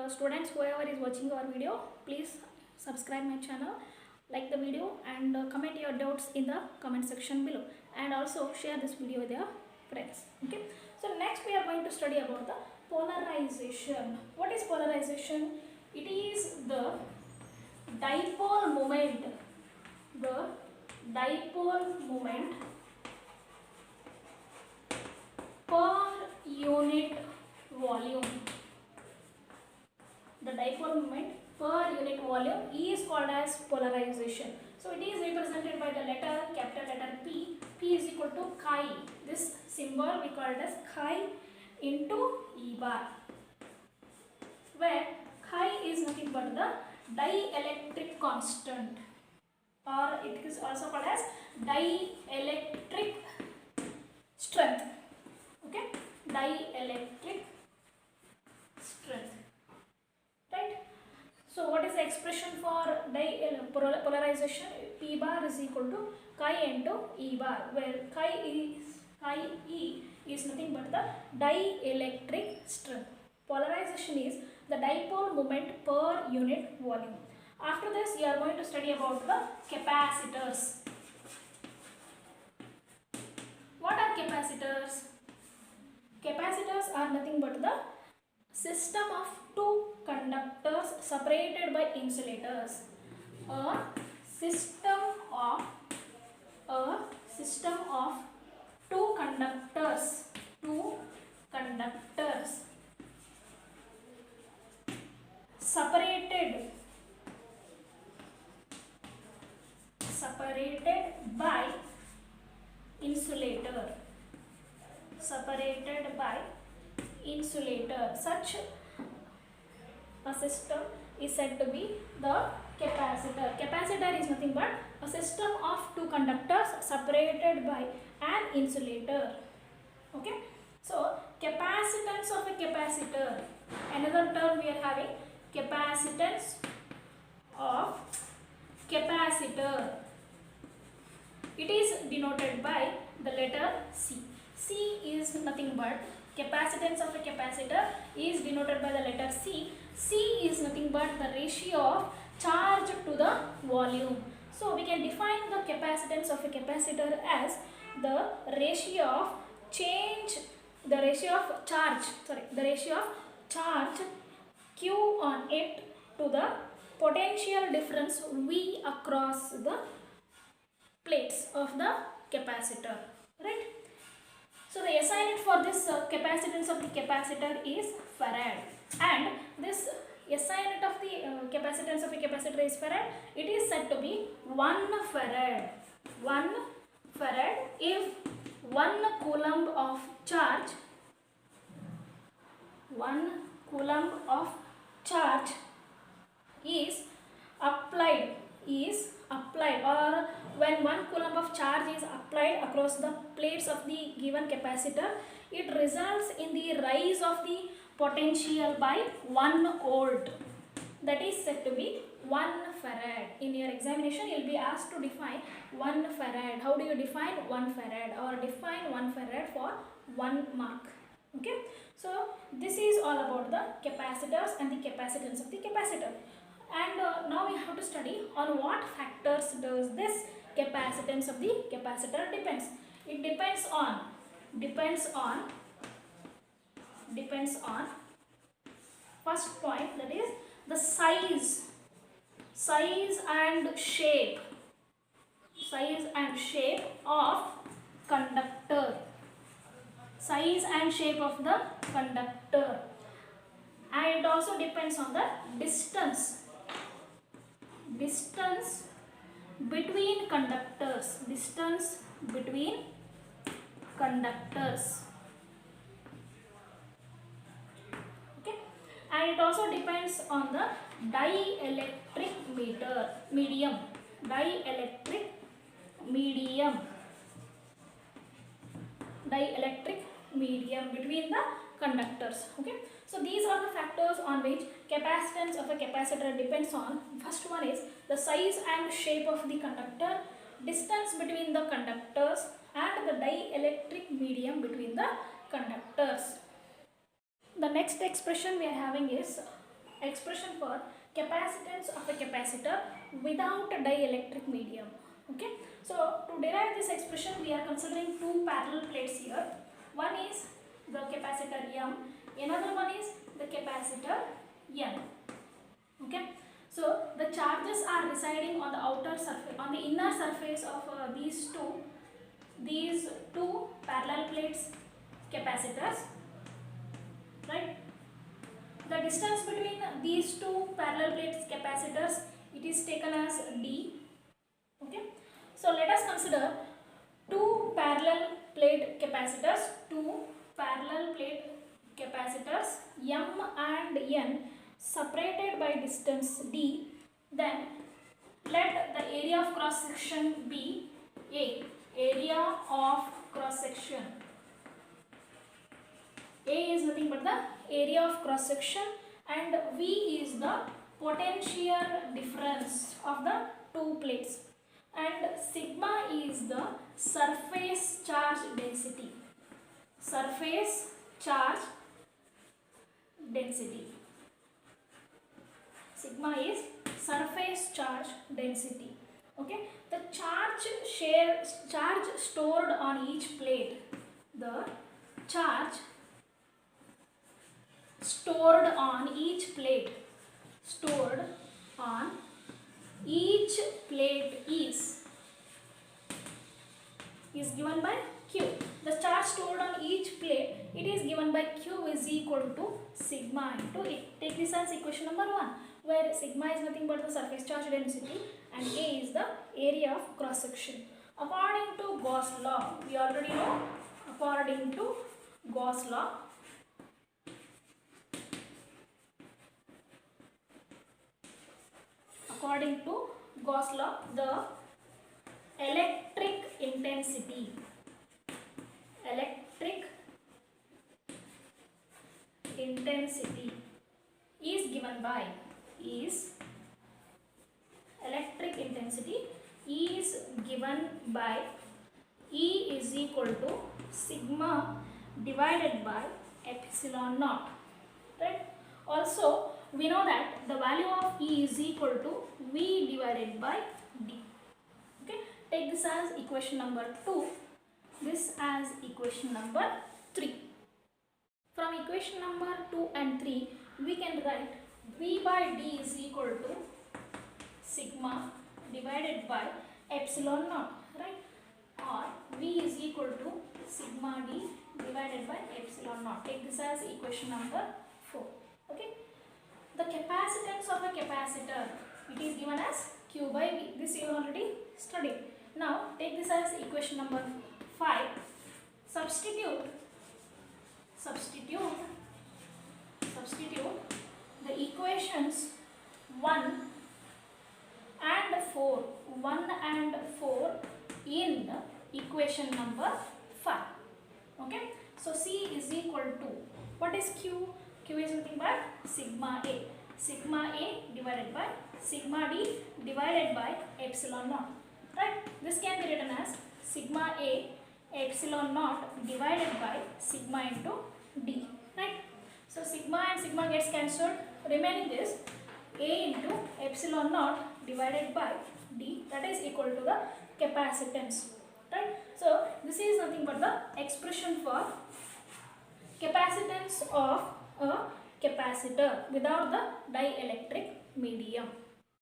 students, whoever is watching our video, please subscribe my channel, like the video, and comment your doubts in the comment section below, and also share this video with your friends. Okay, so next we are going to study about the polarization. What is polarization? It is the dipole moment, per unit volume. The dipole moment per unit volume is called as polarization. So it is represented by the letter, capital letter P. P is equal to chi. This symbol we call it as chi into E bar, where chi is nothing but the dielectric constant, or it is also called as dielectric strength. Okay, dielectric strength, right? So what is the expression for polarization? P bar is equal to chi into E bar, where chi E is nothing but the dielectric strength. Polarization is the dipole moment per unit volume. After this, we are going to study about the capacitors. What are capacitors? Capacitors are nothing but the system of two conductors separated by insulators. A system of two conductors separated by insulator. Such a system is said to be the capacitor. Capacitor is nothing but a system of two conductors separated by an insulator. Okay, so capacitance of a capacitor. Another term we are having, capacitance of capacitor. It is denoted by the letter C. C is nothing but, capacitance of a capacitor is denoted by the letter C. C is nothing but the ratio of charge to the volume. So we can define the capacitance of a capacitor as the ratio of charge Q on it to the potential difference V across the plates of the capacitor, right? So the SI unit for this capacitance of the capacitor is farad, and this SI unit of the capacitance of the capacitor is farad. It is said to be 1 farad. 1 farad if 1 coulomb of charge, 1 coulomb of charge is applied, or when 1 coulomb of charge is applied across the plates of the given capacitor, it results in the rise of the potential by 1 volt. That is said to be 1 farad. In your examination, you will be asked to define 1 farad. How do you define 1 farad, or define 1 farad for 1 mark? Okay, so this is all about the capacitors and the capacitance of the capacitor. And now we have to study on what factors does this capacitance of the capacitor depends. It depends on first point, that is the size and shape of conductor. Size and shape of the conductor, and it also depends on the distance between conductors. Okay, and it also depends on the dielectric medium between the conductors. Okay, so these are the factors on which capacitance of a capacitor depends on. First one is the size and shape of the conductor, distance between the conductors, and the dielectric medium between the conductors. The next expression we are having is expression for capacitance of a capacitor without a dielectric medium. Okay, so to derive this expression we are considering two parallel plates here. One is the capacitor M, another one is the capacitor N. Okay, so the charges are residing on the outer surface, on the inner surface of these two parallel plates capacitors, right? The distance between these two parallel plates capacitors, it is taken as D. Okay, so let us consider two parallel plate capacitors M and N separated by distance D. Then let the area of cross section be A. Area of cross section. A is nothing but the area of cross section and V is the potential difference of the two plates, and sigma is the surface charge density. Surface charge density. Sigma is surface charge density. Okay, the charge stored on each plate. The charge stored on each plate is given by Q. The charge stored on each plate, it is given by Q is equal to sigma into A. Take this as equation number 1, where sigma is nothing but the surface charge density and A is the area of cross section. According to Gauss law, we already know, according to Gauss law, the electric intensity is given by E is equal to sigma divided by epsilon naught, right? Also we know that the value of E is equal to V divided by D. Okay, take this as equation number 2, this as equation number 3. From equation number 2 and 3 we can write V by D is equal to sigma divided by epsilon naught, right? Or V is equal to sigma D divided by epsilon naught. Take this as equation number 4. Okay, the capacitance of a capacitor, it is given as Q by V. This you already studied. Now take this as equation number 5. Substitute the equations 1 and 4 in equation number 5. Okay, so C is equal to, what is Q? Q is nothing but sigma A divided by sigma D divided by epsilon naught, right? This can be written as sigma A epsilon naught divided by sigma into D, right? So sigma and sigma gets cancelled, remaining is A into epsilon naught divided by D, that is equal to the capacitance, right? So this is nothing but the expression for capacitance of a capacitor without the dielectric medium.